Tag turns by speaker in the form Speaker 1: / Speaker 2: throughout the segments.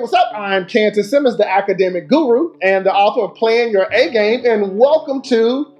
Speaker 1: what's up? I'm Kantis Simmons, the academic guru and the author of Playing Your A Game, and welcome to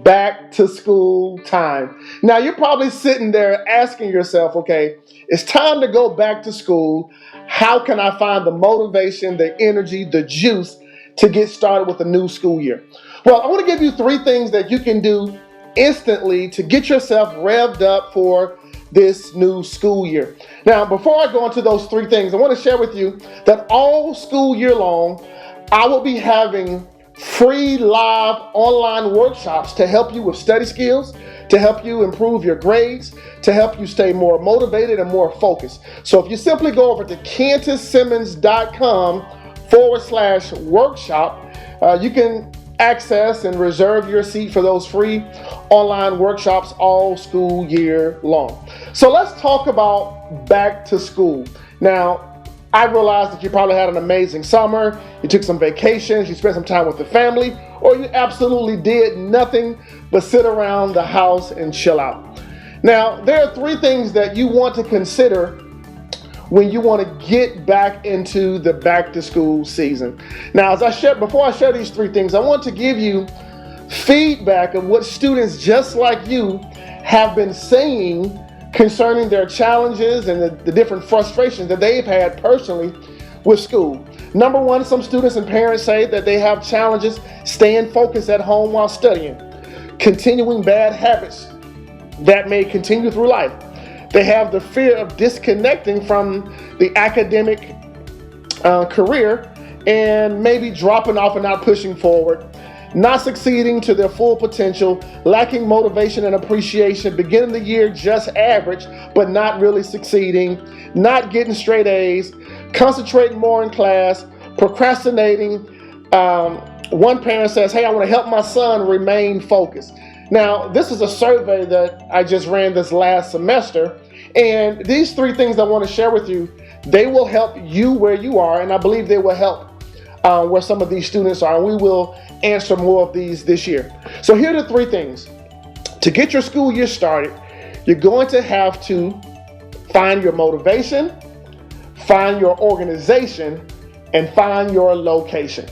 Speaker 1: Back to School Time. Now, you're probably sitting there asking yourself, okay, it's time to go back to school. How can I find the motivation, the energy, the juice to get started with a new school year? Well, I want to give you 3 things that you can do instantly to get yourself revved up for this new school year. Now, before I go into those 3 things, I want to share with you that all school year long, I will be having free live online workshops to help you with study skills, to help you improve your grades, to help you stay more motivated and more focused. So if you simply go over to kantissimmons.com/workshop, you can access and reserve your seat for those free online workshops all school year long. So let's talk about back to school. Now, I realize that you probably had an amazing summer, you took some vacations, you spent some time with the family, or you absolutely did nothing but sit around the house and chill out. Now, there are 3 things that you want to consider when you want to get back into the back to school season. Now, before I share these 3 things, I want to give you feedback of what students just like you have been saying concerning their challenges and the different frustrations that they've had personally with school. Number 1, some students and parents say that they have challenges staying focused at home while studying, continuing bad habits that may continue through life. They have the fear of disconnecting from the academic career and maybe dropping off and not pushing forward, not succeeding to their full potential, lacking motivation and appreciation, beginning the year just average, but not really succeeding, not getting straight A's, concentrating more in class, procrastinating. One parent says, hey, I want to help my son remain focused. Now, this is a survey that I just ran this last semester, and these 3 things I want to share with you, they will help you where you are, and I believe they will help where some of these students are, and we will answer more of these this year. So here are the 3 things. To get your school year started, you're going to have to find your motivation, find your organization, and find your location.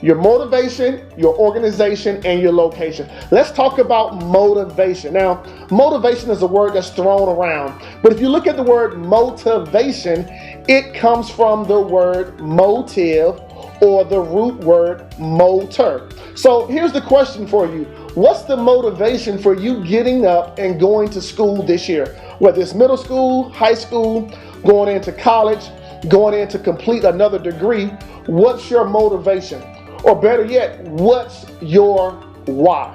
Speaker 1: Your motivation, your organization, and your location. Let's talk about motivation. Now, motivation is a word that's thrown around, but if you look at the word motivation, it comes from the word motive or the root word motor. So here's the question for you. What's the motivation for you getting up and going to school this year? Whether it's middle school, high school, going into college, going in to complete another degree, what's your motivation? Or better yet, what's your why?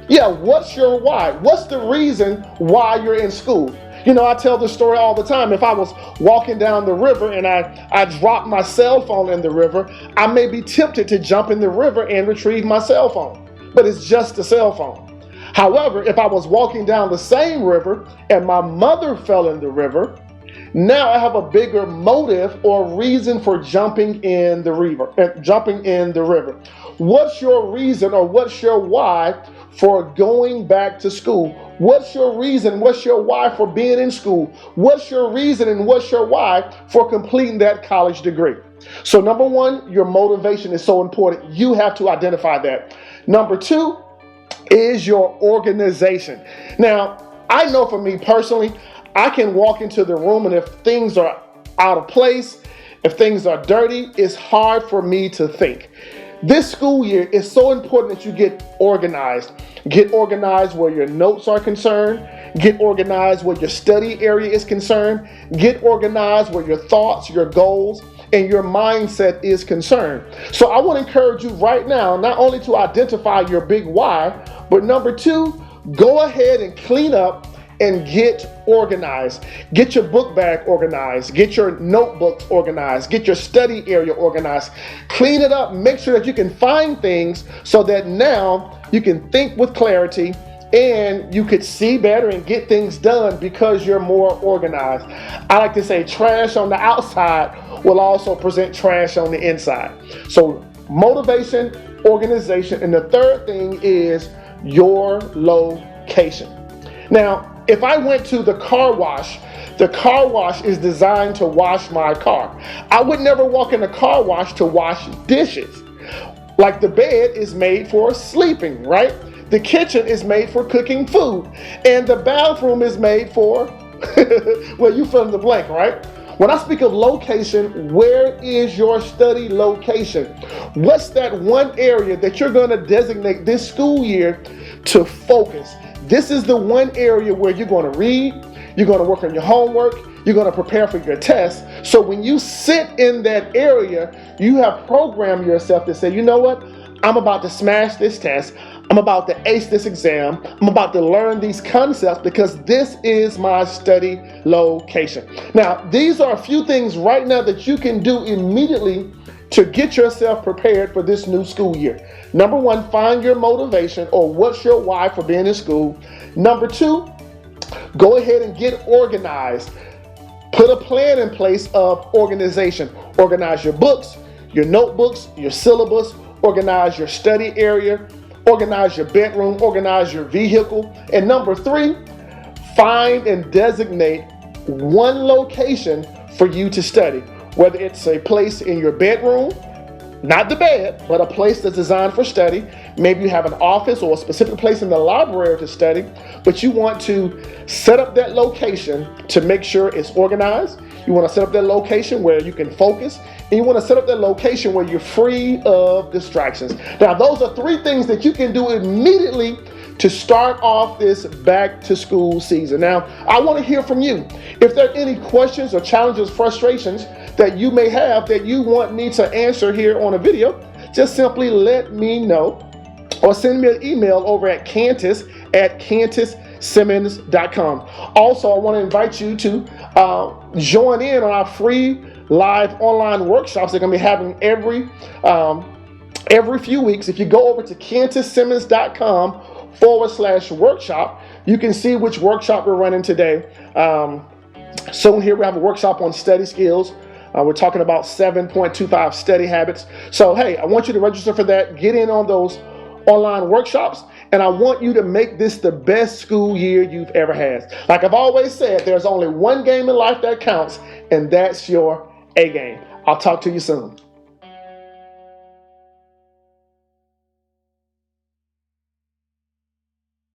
Speaker 1: Yeah, what's your why? What's the reason why you're in school? You know, I tell this story all the time. If I was walking down the river and I dropped my cell phone in the river, I may be tempted to jump in the river and retrieve my cell phone, but it's just a cell phone. However, if I was walking down the same river and my mother fell in the river, now I have a bigger motive or reason for jumping in the river. What's your reason or what's your why for going back to school? What's your reason? What's your why for being in school? What's your reason and what's your why for completing that college degree? So number 1, your motivation is so important. You have to identify that. Number 2 is your organization. Now, I know for me personally, I can walk into the room and if things are out of place, if things are dirty, it's hard for me to think. This school year is so important that you get organized. Get organized where your notes are concerned. Get organized where your study area is concerned. Get organized where your thoughts, your goals, and your mindset is concerned. So I want to encourage you right now, not only to identify your big why, but number 2, go ahead and clean up and get organized. Get your book bag organized. Get your notebooks organized. Get your study area organized. Clean it up. Make sure that you can find things so that now you can think with clarity and you could see better and get things done because you're more organized. I like to say trash on the outside will also present trash on the inside. So motivation, organization, and the 3rd thing is your location. Now, if I went to the car wash The car wash is designed to wash my car. I would never walk in a car wash to wash dishes. Like the bed is made for sleeping, right? The kitchen is made for cooking food. And the bathroom is made for, well, you fill in the blank, right? When I speak of location, where is your study location? What's that one area that you're going to designate this school year to focus? This is the one area where you're going to read, you're going to work on your homework, you're going to prepare for your tests. So when you sit in that area, you have programmed yourself to say, you know what? I'm about to smash this test. I'm about to ace this exam. I'm about to learn these concepts because this is my study location. Now, these are a few things right now that you can do immediately to get yourself prepared for this new school year. Number one, find your motivation, or what's your why for being in school. Number two, go ahead and get organized. Put a plan in place of organization. Organize your books, your notebooks, your syllabus, organize your study area, organize your bedroom, organize your vehicle. And number three, find and designate one location for you to study. Whether it's a place in your bedroom, not the bed, but a place that's designed for study. Maybe you have an office or a specific place in the library to study, but you want to set up that location to make sure it's organized. You want to set up that location where you can focus, and you want to set up that location where you're free of distractions. Now, those are three things that you can do immediately to start off this back to school season. Now, I want to hear from you. If there are any questions or challenges, frustrations that you may have that you want me to answer here on a video, just simply let me know or send me an email over at Kantis@KantisSimmons.com. Also, I want to invite you to join in on our free live online workshops that are going to be happening every few weeks. If you go over to KantisSimmons.com/workshop, you can see which workshop we're running today. So here we have a workshop on study skills. We're talking about 7.25 study habits. So, hey, I want you to register for that. Get in on those online workshops. And I want you to make this the best school year you've ever had. Like I've always said, there's only one game in life that counts, and that's your A game. I'll talk to you soon.